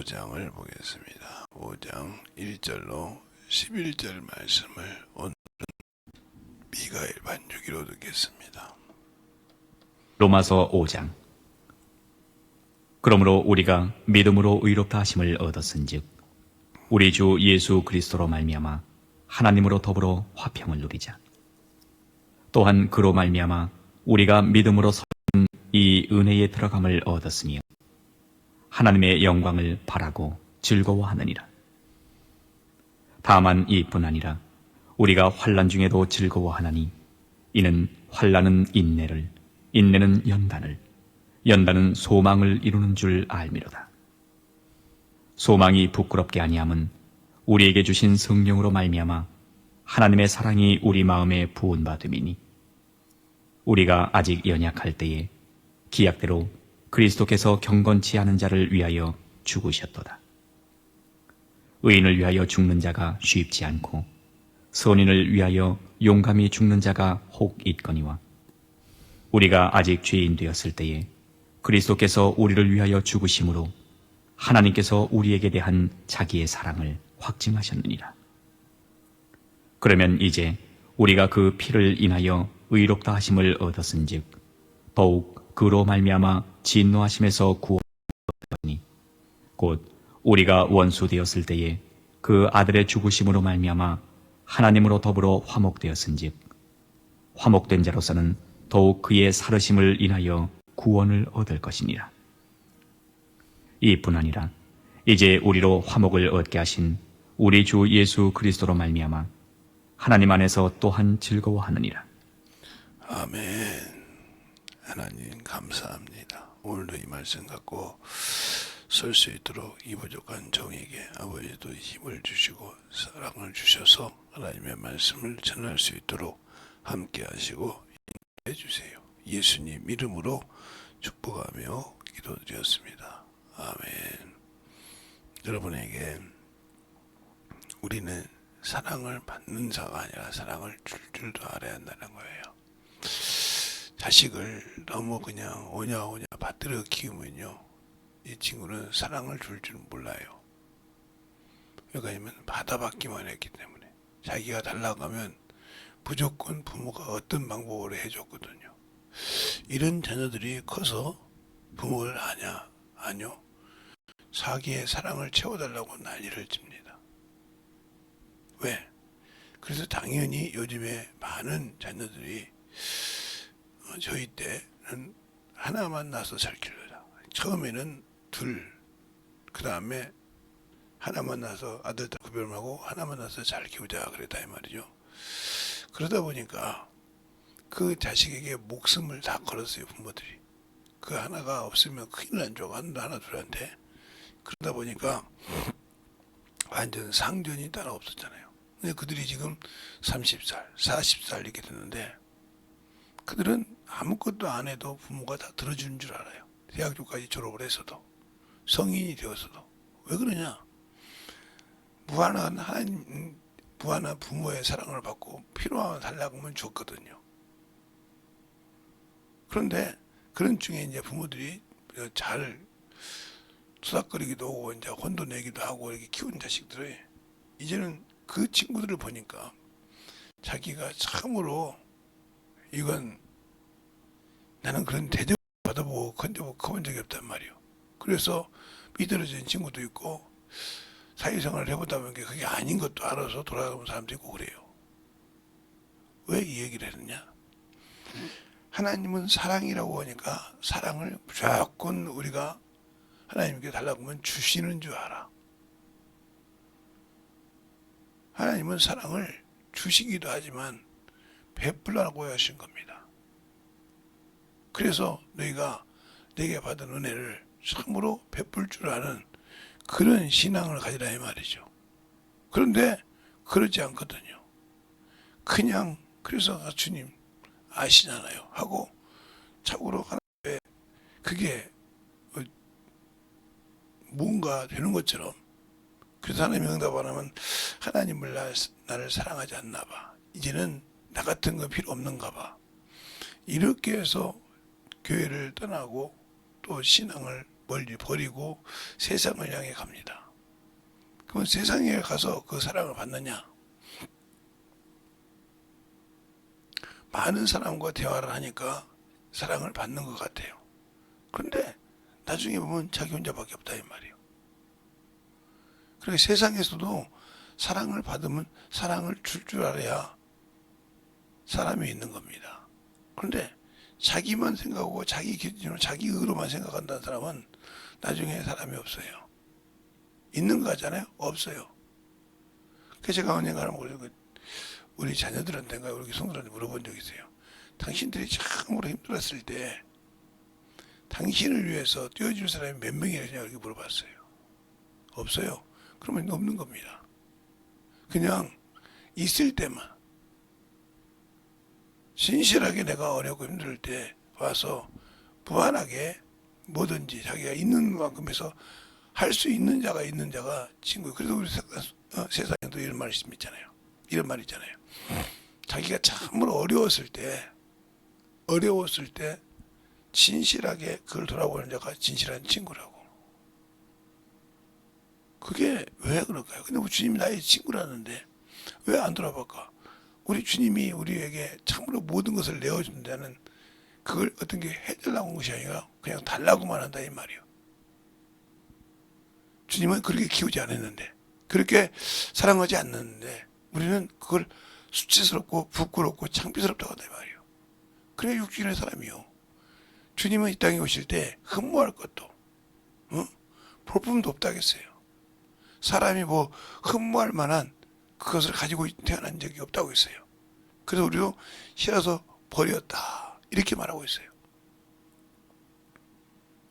5장을 보겠습니다. 5장 1절로 11절 말씀을 오늘 미가엘 반주기로 듣겠습니다. 로마서 5장. 그러므로 우리가 믿음으로 의롭다 하심을 얻었은즉 우리 주 예수 그리스도로 말미암아 하나님으로 더불어 화평을 누리자. 또한 그로 말미암아 우리가 믿음으로 선 이 은혜에 들어감을 얻었으며 하나님의 영광을 바라고 즐거워하느니라. 다만 이뿐 아니라 우리가 환난 중에도 즐거워하나니 이는 환난은 인내를, 인내는 연단을, 연단은 소망을 이루는 줄 알미로다. 소망이 부끄럽게 아니함은 우리에게 주신 성령으로 말미암아 하나님의 사랑이 우리 마음에 부은 바 됨이니 우리가 아직 연약할 때에 기약대로 그리스도께서 경건치 않은 자를 위하여 죽으셨도다. 의인을 위하여 죽는 자가 쉽지 않고 선인을 위하여 용감히 죽는 자가 혹 있거니와 우리가 아직 죄인 되었을 때에 그리스도께서 우리를 위하여 죽으심으로 하나님께서 우리에게 대한 자기의 사랑을 확증하셨느니라. 그러면 이제 우리가 그 피를 인하여 의롭다 하심을 얻었은즉 더욱 그로 말미암아 진노하심에서 구원하니 곧 우리가 원수 되었을 때에 그 아들의 죽으심으로 말미암아 하나님으로 더불어 화목되었은즉 화목된 자로서는 더욱 그의 살으심을 인하여 구원을 얻을 것이니라. 이뿐 아니라 이제 우리로 화목을 얻게 하신 우리 주 예수 그리스도로 말미암아 하나님 안에서 또한 즐거워하느니라. 아멘. 하나님 감사합니다. 오늘도 이 말씀 갖고 설 수 있도록 이 부족한 종에게 아버지도 힘을 주시고 사랑을 주셔서 하나님의 말씀을 전할 수 있도록 함께 하시고 인도해 주세요. 예수님 이름으로 축복하며 기도드렸습니다. 아멘. 여러분에게 우리는 사랑을 받는 자가 아니라 사랑을 줄 줄도 알아야 한다는 거예요. 자식을 너무 그냥 오냐오냐 받들어 키우면요, 이 친구는 사랑을 줄 줄 몰라요. 왜냐하면 받아받기만 했기 때문에. 자기가 달라고 하면 무조건 부모가 어떤 방법으로 해줬거든요. 이런 자녀들이 커서 부모를 아냐? 아니요. 자기의 사랑을 채워달라고 난리를 칩니다. 왜? 그래서 당연히 요즘에 많은 자녀들이 저희 때는 하나만 낳아서 잘 키우자. 처음에는 둘, 그 다음에 하나만 낳아서 아들 딸 구별하고 하나만 낳아서 잘 키우자 그랬다 이 말이죠. 그러다 보니까 그 자식에게 목숨을 다 걸었어요, 부모들이. 그 하나가 없으면 큰일 난 줄 알고 하나 둘한테. 그러다 보니까 완전 상전이 따로 없었잖아요. 근데 그들이 지금 30살, 40살 이렇게 됐는데 그들은 아무것도 안 해도 부모가 다 들어주는 줄 알아요. 대학교까지 졸업을 했어도, 성인이 되었어도. 왜 그러냐? 무한한 하나님, 무한한 부모의 사랑을 받고 필요하면 달라고 하면 줬거든요. 그런데 그런 중에 이제 부모들이 잘 투닥거리기도 하고 이제 혼도 내기도 하고 이렇게 키운 자식들이 이제는 그 친구들을 보니까 자기가 참으로 이건 나는 그런 대접 받아보고 건져보고 커본 적이 없단 말이에요. 그래서 삐뚤어진 친구도 있고 사회생활을 해보다 보니까 그게 아닌 것도 알아서 돌아가는 사람도 있고 그래요. 왜 이 얘기를 했느냐? 하나님은 사랑이라고 하니까 사랑을 무조건 우리가 하나님께 달라고 하면 주시는 줄 알아. 하나님은 사랑을 주시기도 하지만 베풀라고 하신 겁니다. 그래서 너희가 내게 받은 은혜를 참으로 베풀 줄 아는 그런 신앙을 가지라 이 말이죠. 그런데 그러지 않거든요. 그냥 그래서 주님 아시잖아요 하고 참으로 하나님의 그게 뭔가 되는 것처럼, 그래서 하나님이 응답 안 하면 하나님을 나를 사랑하지 않나 봐, 이제는 나 같은 거 필요 없는가 봐, 이렇게 해서 교회를 떠나고 또 신앙을 멀리 버리고 세상을 향해 갑니다. 그러면 세상에 가서 그 사랑을 받느냐? 많은 사람과 대화를 하니까 사랑을 받는 것 같아요. 그런데 나중에 보면 자기 혼자밖에 없다 이 말이에요. 그러니까 세상에서도 사랑을 받으면 사랑을 줄 알아야 사람이 있는 겁니다. 그런데 자기만 생각하고 자기 기준으로 자기 의로만 생각한다는 사람은 나중에 사람이 없어요. 있는 거 같잖아요? 없어요. 그래서 제가 언젠가는 우리 자녀들한테인가 우리 성도들한테 물어본 적이 있어요. 당신들이 참으로 힘들었을 때 당신을 위해서 뛰어줄 사람이 몇 명이냐 이렇게 물어봤어요. 없어요. 그러면 없는 겁니다. 그냥 있을 때만 신실하게 내가 어렵고 힘들 때 와서 무한하게 뭐든지 자기가 있는 만큼 해서 할 수 있는 자가 친구예요. 그래서 우리 세상에도 이런 말이 있잖아요. 이런 말이 있잖아요. 자기가 참으로 어려웠을 때 진실하게 그걸 돌아보는 자가 진실한 친구라고. 그게 왜 그럴까요? 근데 우리 주님이 나의 친구라는데 왜 안 돌아볼까? 우리 주님이 우리에게 참으로 모든 것을 내어준다는 그걸 어떤 게 해달라고 한 것이 아니라 그냥 달라고만 한다 이 말이에요. 주님은 그렇게 키우지 않았는데 그렇게 사랑하지 않는데 우리는 그걸 수치스럽고 부끄럽고 창피스럽다고 한다 이 말이에요. 그래 육신의 사람이요. 주님은 이 땅에 오실 때 흠모할 것도 볼품도 없다겠어요. 사람이 뭐 흠모할 만한 그것을 가지고 태어난 적이 없다고 했어요. 그래서 우리도 싫어서 버렸다 이렇게 말하고 있어요.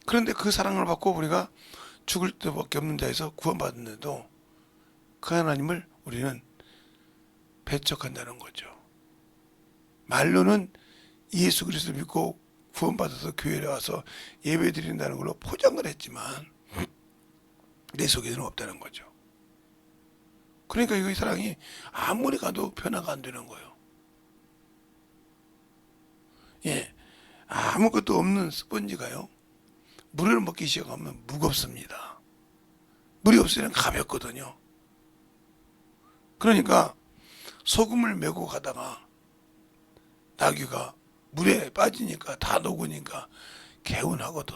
그런데 그 사랑을 받고 우리가 죽을 때밖에 없는 자에서 구원받는데도 그 하나님을 우리는 배척한다는 거죠. 말로는 예수 그리스도 믿고 구원받아서 교회에 와서 예배 드린다는 걸로 포장을 했지만 내 속에는 없다는 거죠. 그러니까 이 사랑이 아무리 가도 변화가 안 되는 거예요. 예, 아무것도 없는 스펀지가요, 물을 먹기 시작하면 무겁습니다. 물이 없으면 가볍거든요. 그러니까 소금을 메고 가다가 나귀가 물에 빠지니까 다 녹으니까 개운하거든.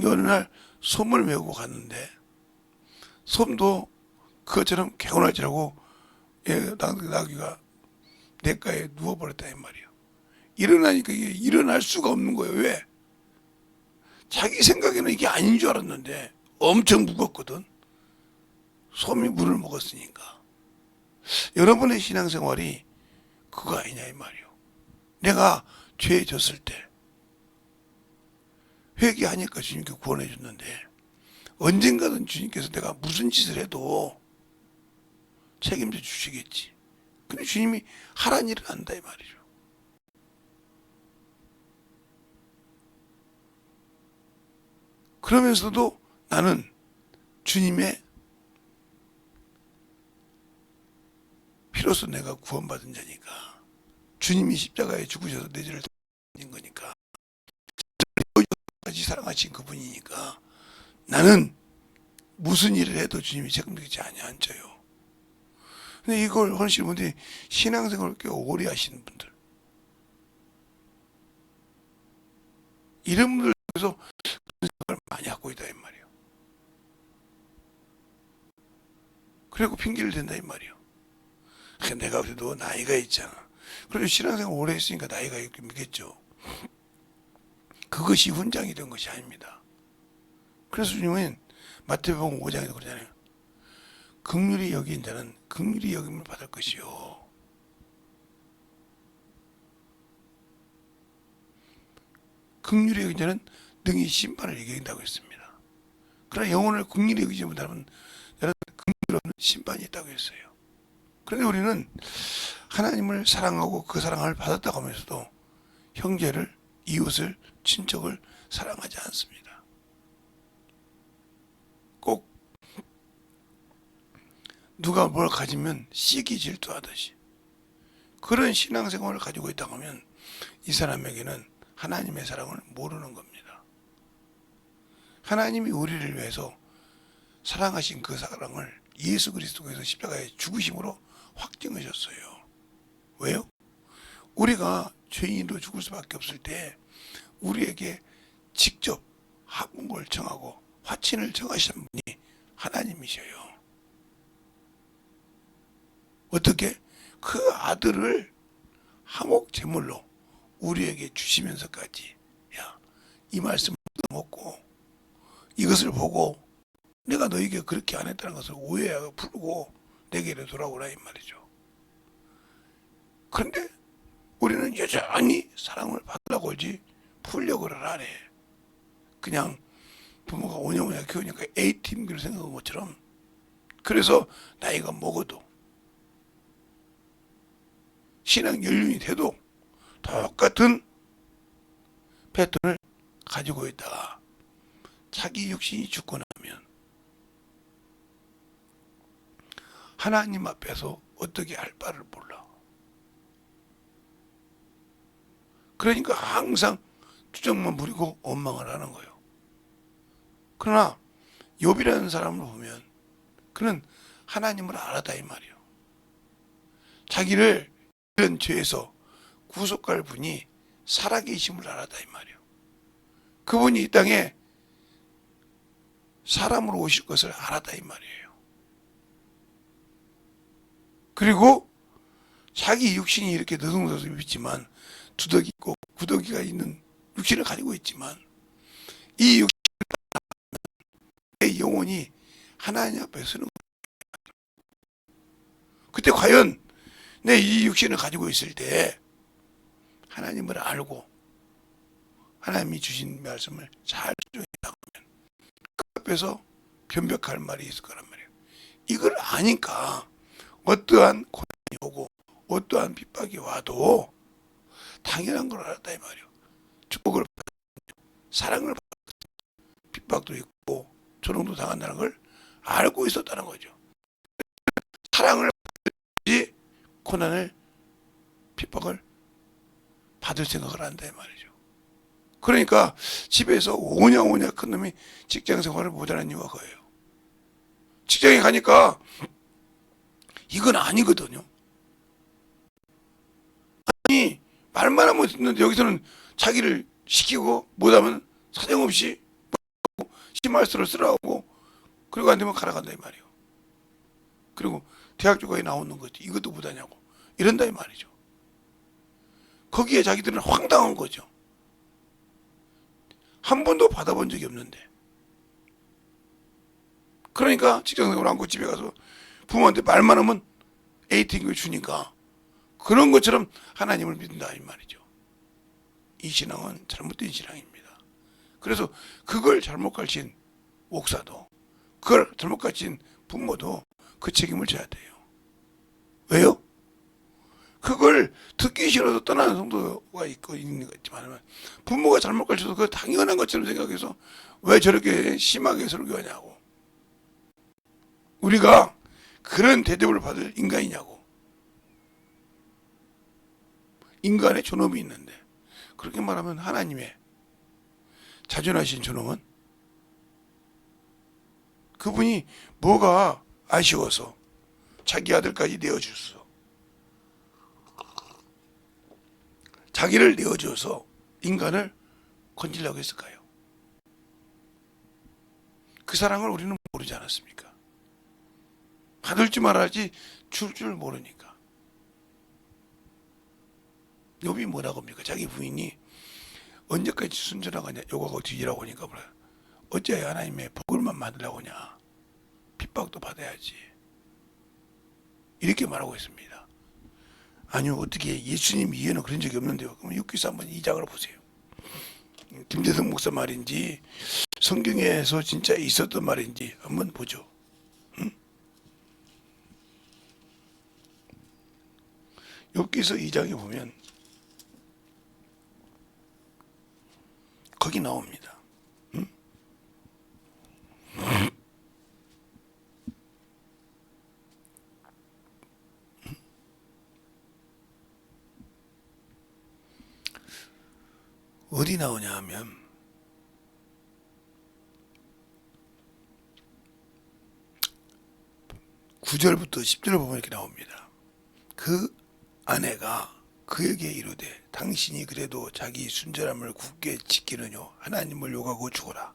어느 날 솜을 메고 갔는데 솜도 그것처럼 개운할 줄 알고 나귀가 냇가에 누워버렸다 이 말이에요. 일어나니까 이게 일어날 수가 없는 거예요. 왜? 자기 생각에는 이게 아닌 줄 알았는데 엄청 무겁거든. 솜이 물을 먹었으니까. 여러분의 신앙생활이 그거 아니냐 이 말이에요. 내가 죄에 졌을 때 회개하니까 주님께 구원해 줬는데 언젠가는 주님께서 내가 무슨 짓을 해도 책임져 주시겠지. 근데 주님이 하란 일을 한다 이 말이죠. 그러면서도 나는 주님의 피로써 내가 구원받은 자니까, 주님이 십자가에 죽으셔서 내 죄를 진 거니까, 까지 사랑하신 그분이니까 나는 무슨 일을 해도 주님이 책임지지 않져요. 근데 이걸 하시는 분들이 신앙생활을 꽤 오래 하시는 분들, 이런 분들께서 그런 생각을 많이 하고 있다 이 말이에요. 그리고 핑계를 댄다 이 말이에요. 그러니까 내가 그래도 나이가 있잖아. 그래도 신앙생활 오래 했으니까 나이가 있겠죠. 그것이 훈장이 된 것이 아닙니다. 그래서 주님은 마태복음 5장에도 그러잖아요. 긍휼히 여긴 자는 긍휼히 여김을 받을 것이요, 긍휼히 여긴 자는 능히 심판을 이긴다고 했습니다. 그러나 영혼을 긍휼히 여기지 못하면 긍휼 없는 심판이 있다고 했어요. 그런데 우리는 하나님을 사랑하고 그 사랑을 받았다고 하면서도 형제를, 이웃을, 친척을 사랑하지 않습니다. 꼭 누가 뭘 가지면 시기 질투하듯이 그런 신앙생활을 가지고 있다고 하면 이 사람에게는 하나님의 사랑을 모르는 겁니다. 하나님이 우리를 위해서 사랑하신 그 사랑을 예수 그리스도께서 십자가에 죽으심으로 확증하셨어요. 왜요? 우리가 죄인으로 죽을 수밖에 없을 때 우리에게 직접 화분을 정하고 화친을 정하시는 분이 하나님이셔요. 어떻게? 그 아들을 한몫 제물로 우리에게 주시면서까지, 야, 이 말씀을 먹고 이것을 보고 내가 너에게 그렇게 안 했다는 것을 오해하고 풀고 내게로 돌아오라 이 말이죠. 그런데 우리는 여전히 사랑을 받으려고 하지 풀려고를 안 해. 그냥 부모가 오냐오냐 키우니까 A팀기를 생각한 것처럼. 그래서 나이가 먹어도 신앙 연륜이 돼도 똑같은 패턴을 가지고 있다가 자기 육신이 죽고 나면 하나님 앞에서 어떻게 할 바를 몰라. 그러니까 항상 투정만 부리고 원망을 하는 거예요. 그러나 욥이라는 사람을 보면 그는 하나님을 알았다 이 말이에요. 자기를 이런 죄에서 구속할 분이 살아계심을 알았다 이 말이에요. 그분이 이 땅에 사람으로 오실 것을 알았다 이 말이에요. 그리고 자기 육신이 이렇게 너성너성 있지만 두덕이 있고 구더기가 있는 육신을 가지고 있지만 이 육신의 영혼이 하나님 앞에 서는 거예요. 그때 과연 내 이 육신을 가지고 있을 때 하나님을 알고 하나님이 주신 말씀을 잘 수용했다고 하면 그 앞에서 변벽할 말이 있을 거란 말이에요. 이걸 아니까 어떠한 고난이 오고 어떠한 핍박이 와도 당연한 걸 알았다 이 말이에요. 축복을 받고 사랑을 받고 핍박도 있고 조롱도 당한다는 걸 알고 있었다는 거죠. 사랑을 받지 고난을 핍박을 받을 생각을 한다 이 말이죠. 그러니까 집에서 오냐 큰 놈이 직장 생활을 못하는 이유가 그거예요. 직장에 가니까 이건 아니거든요. 아니 말만 하면 듣는데 여기서는 자기를 시키고 못하면 사정없이 심할수록 쓰라고 그리고 안 되면 가라 간다 이 말이에요. 그리고 대학 교과에 나오는 거지 이것도 못하냐고 이런다 이 말이죠. 거기에 자기들은 황당한 거죠. 한 번도 받아본 적이 없는데. 그러니까 직장생활 안고 집에 가서 부모한테 말만 하면 에이팅을 주니까 그런 것처럼 하나님을 믿는다 이 말이죠. 이 신앙은 잘못된 신앙입니다. 그래서 그걸 잘못 가르친 목사도 그걸 잘못 가르친 부모도 그 책임을 져야 돼요. 왜요? 그걸 듣기 싫어서 떠나는 성도가 있고 있는 것 있지만 부모가 잘못 가르쳐서 그걸 당연한 것처럼 생각해서 왜 저렇게 심하게 설교하냐고. 우리가 그런 대접을 받을 인간이냐고. 인간의 존엄이 있는데 그렇게 말하면 하나님의 자존하신 존엄은 그분이 뭐가 아쉬워서 자기 아들까지 내어주소. 자기를 내어줘서 인간을 건지려고 했을까요? 그 사랑을 우리는 모르지 않았습니까? 받을 줄 알아야지 줄 줄 모르니까. 욥이 뭐라고 합니까? 자기 부인이 언제까지 순전하겠냐 욕하고 뒤지라고 하니까 뭐라 어째 하나님의 복을만 받으려고 하냐 핍박도 받아야지 이렇게 말하고 있습니다. 아니요 어떻게 예수님 이해는 그런 적이 없는데요. 그럼 욥기서 한번 2장을 보세요. 김대성 목사 말인지 성경에서 진짜 있었던 말인지 한번 보죠. 욥기서 2장에 보면 거기 나옵니다. 어디 나오냐 하면 9절부터 10절을 보면 이렇게 나옵니다. 그 아내가 그에게 이르되 당신이 그래도 자기 순전함을 굳게 지키느뇨 하나님을 욕하고 죽어라.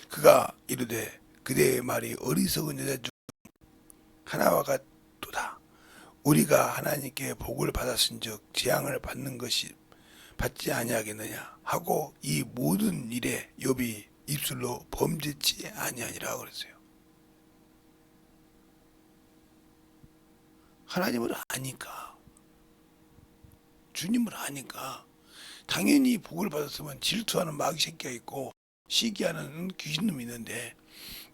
그가 이르되 그대의 말이 어리석은 여자 중 하나와 같도다. 우리가 하나님께 복을 받았은즉 재앙을 받는 것이 받지 아니하겠느냐 하고 이 모든 일에 욥이 입술로 범죄치 아니하니라 그랬어요. 하나님을 아니까, 주님을 아니까 당연히 복을 받았으면 질투하는 마귀 새끼가 있고 시기하는 귀신놈이 있는데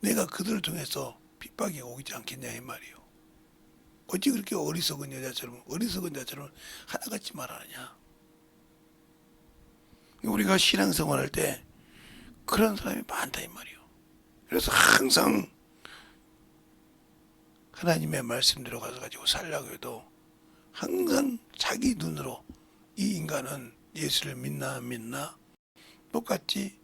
내가 그들을 통해서 핍박이 오지 않겠냐 이 말이에요. 어찌 그렇게 어리석은 여자처럼 하나같이 말하느냐. 우리가 신앙생활할 때 그런 사람이 많다 이 말이에요. 그래서 항상 하나님의 말씀대로 가지고 살려고 해도 항상 자기 눈으로 이 인간은 예수를 믿나 안 믿나 똑같이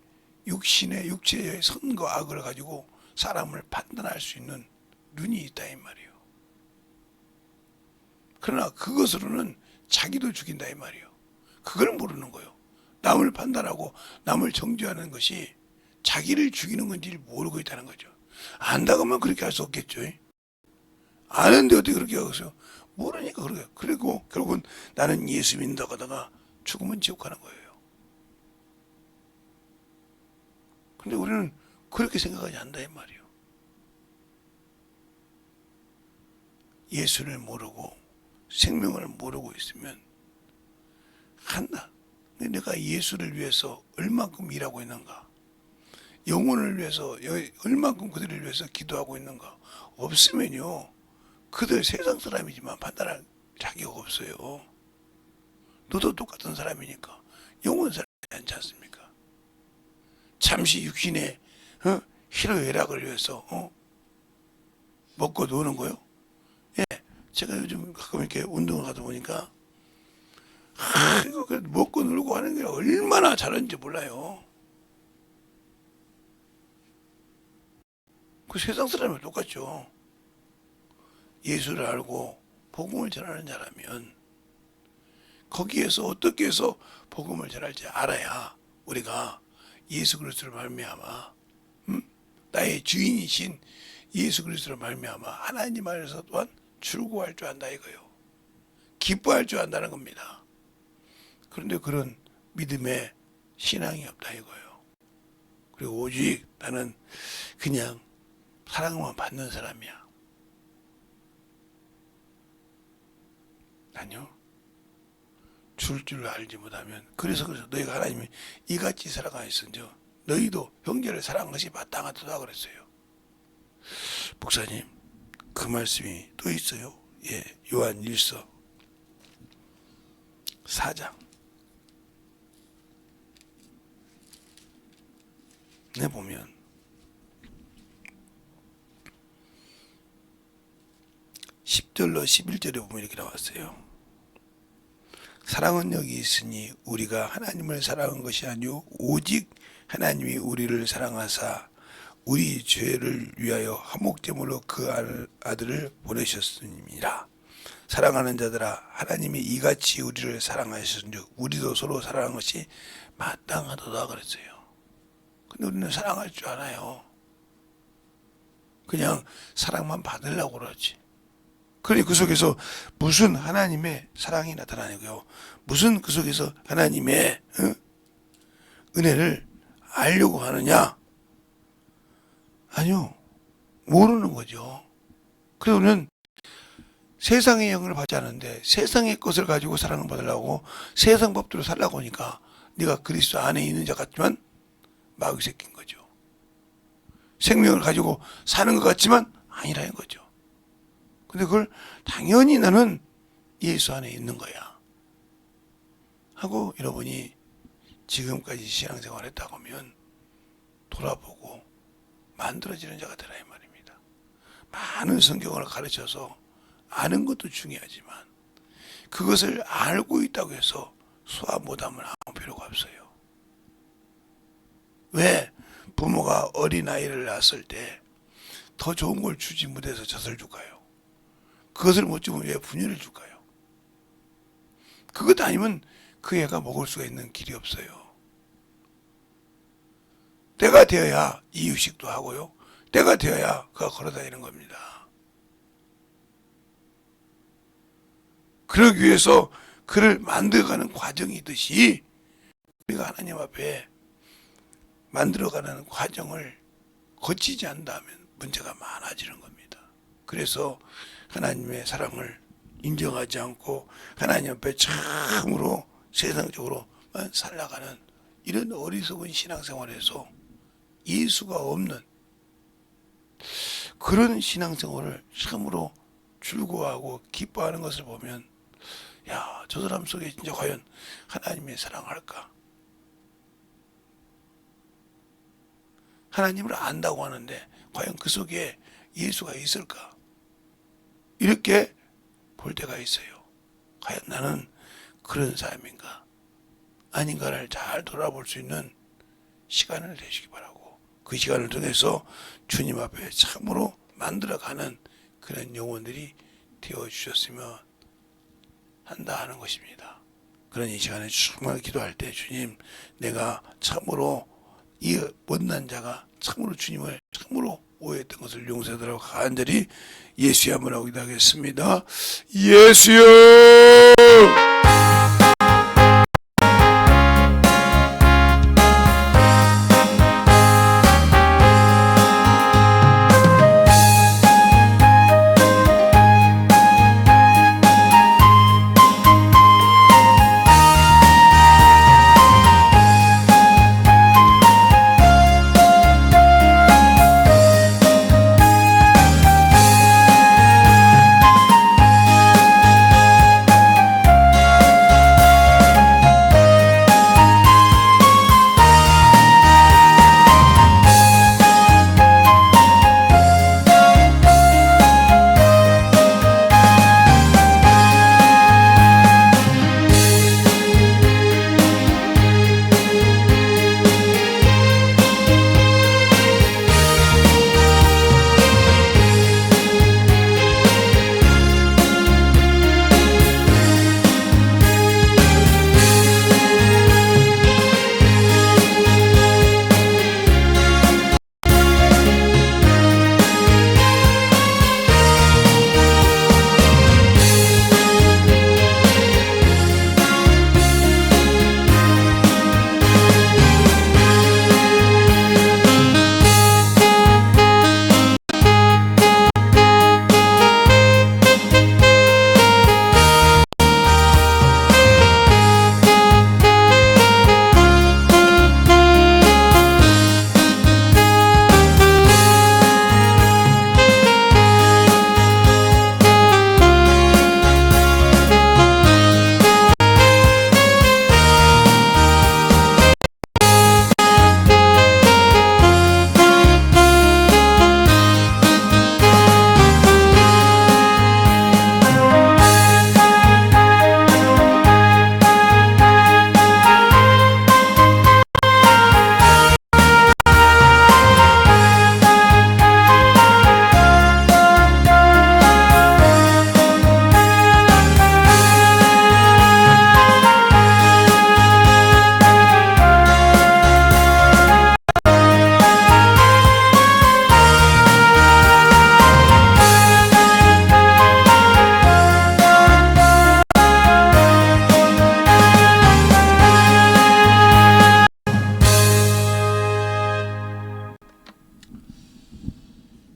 육체의 선과 악을 가지고 사람을 판단할 수 있는 눈이 있다 이 말이에요. 그러나 그것으로는 자기도 죽인다 이 말이에요. 그걸 모르는 거예요. 남을 판단하고 남을 정죄하는 것이 자기를 죽이는 건지 모르고 있다는 거죠. 안다고 하면 그렇게 할 수 없겠죠. 아는데 어떻게 그렇게 하겠어요? 모르니까 그러게. 그리고 결국은 나는 예수 믿는다고 하다가 죽으면 지옥 가는 거예요. 근데 우리는 그렇게 생각하지 않는다 이 말이에요. 예수를 모르고 생명을 모르고 있으면 한다. 내가 예수를 위해서 얼만큼 일하고 있는가? 영혼을 위해서 얼만큼 그들을 위해서 기도하고 있는가? 없으면요. 그들 세상 사람이지만 판단할 자격 없어요. 너도 똑같은 사람이니까 영혼 살지 않지 않습니까? 잠시 육신의 희로애락을 위해서 먹고 노는 거요? 예, 제가 요즘 가끔 이렇게 운동을 가다 보니까 이거 먹고 놀고 하는 게 얼마나 잘하는지 몰라요. 그 세상 사람이 똑같죠. 예수를 알고 복음을 전하는 자라면 거기에서 어떻게 해서 복음을 전할지 알아야 우리가 예수 그리스도를 말미암아 나의 주인이신 예수 그리스도를 말미암아 하나님 안에서 또한 즐거워할 줄 안다 이거요. 기뻐할 줄 안다는 겁니다. 그런데 그런 믿음의 신앙이 없다 이거예요. 그리고 오직 나는 그냥 사랑만 받는 사람이야. 아니요. 줄 알지 못하면 그래서 너희가 하나님이 이같이 살아가있은즉 너희도 형제를 사랑하는 것이 마땅하다 그랬어요. 목사님 그 말씀이 또 있어요. 예, 요한 1서 4장 내 보면 10절로 11절에 보면 이렇게 나왔어요. 사랑은 여기 있으니 우리가 하나님을 사랑한 것이 아니요 오직 하나님이 우리를 사랑하사 우리 죄를 위하여 화목제물로 그 아들을 보내셨습니다. 사랑하는 자들아 하나님이 이같이 우리를 사랑하셨은즉 우리도 서로 사랑하는 것이 마땅하도다 그랬어요. 근데 우리는 사랑할 줄 알아요. 그냥 사랑만 받으려고 그러지. 그러니 그 속에서 무슨 하나님의 사랑이 나타나고요. 무슨 그 속에서 하나님의 은혜를 알려고 하느냐? 아니요. 모르는 거죠. 그래서 우리는 세상의 영을 받지 않는데 세상의 것을 가지고 사랑을 받으려고 세상 법대로 살라고 하니까 네가 그리스도 안에 있는 자 같지만 마귀 새끼인 거죠. 생명을 가지고 사는 것 같지만 아니라는 거죠. 근데 그걸 당연히 나는 예수 안에 있는 거야 하고 여러분이 지금까지 신앙생활 했다고 하면 돌아보고 만들어지는 자가 되라 이 말입니다. 많은 성경을 가르쳐서 아는 것도 중요하지만 그것을 알고 있다고 해서 수화무담을 아무 필요가 없어요. 왜? 부모가 어린아이를 낳았을 때 더 좋은 걸 주지 못해서 젖을 줄까요? 그것을 못 주면 왜 분유를 줄까요? 그것 아니면 그 애가 먹을 수가 있는 길이 없어요. 때가 되어야 이유식도 하고요. 때가 되어야 그가 걸어다니는 겁니다. 그러기 위해서 그를 만들어가는 과정이듯이 우리가 하나님 앞에 만들어가는 과정을 거치지 않는다면 문제가 많아지는 겁니다. 그래서 하나님의 사랑을 인정하지 않고 하나님 앞에 참으로 세상적으로만 살아가는 이런 어리석은 신앙생활에서 예수가 없는 그런 신앙생활을 참으로 즐거워하고 기뻐하는 것을 보면 야, 저 사람 속에 진짜 과연 하나님의 사랑할까? 하나님을 안다고 하는데 과연 그 속에 예수가 있을까? 이렇게 볼 때가 있어요. 과연 나는 그런 사람인가? 아닌가를 잘 돌아볼 수 있는 시간을 내시기 바라고 그 시간을 통해서 주님 앞에 참으로 만들어가는 그런 영혼들이 되어주셨으면 한다 하는 것입니다. 그런 이 시간에 정말 기도할 때 주님 내가 참으로 이 못난 자가 참으로 주님을 참으로 오해했던 것을 용서하도록 간절히 예수의 한번 기도하겠습니다. 예수여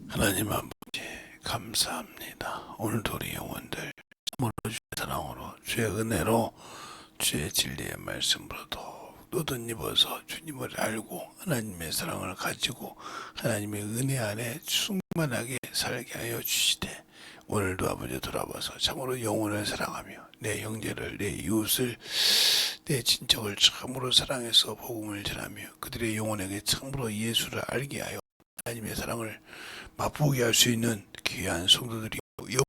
하나님 아버지 감사합니다. 오늘도 우리 영혼들 참으로 주의 사랑으로 주의 은혜로 주의 진리의 말씀으로 더욱 돋입어서 주님을 알고 하나님의 사랑을 가지고 하나님의 은혜 안에 충만하게 살게 하여 주시되 오늘도 아버지 돌아와서 참으로 영혼을 사랑하며 내 형제를 내 이웃을 내 친척을 참으로 사랑해서 복음을 전하며 그들의 영혼에게 참으로 예수를 알게 하여 하나님의 사랑을 맛보게 할 수 있는 귀한 성도들이 영혼이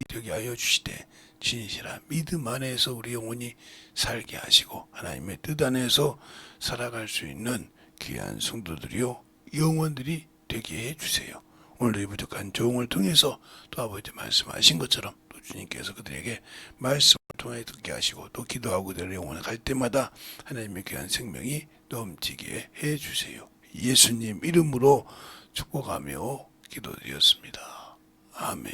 되게 하여 주시되 진실한 믿음 안에서 우리 영혼이 살게 하시고 하나님의 뜻 안에서 살아갈 수 있는 귀한 성도들이요 영혼들이 되게 해주세요. 오늘도 이 부족한 조응을 통해서 또 아버지 말씀하신 것처럼 또 주님께서 그들에게 말씀을 통해 듣게 하시고 또 기도하고 그들의 영혼을 갈 때마다 하나님의 귀한 생명이 넘치게 해주세요. 예수님 이름으로 축복하며 기도드렸습니다. 아멘.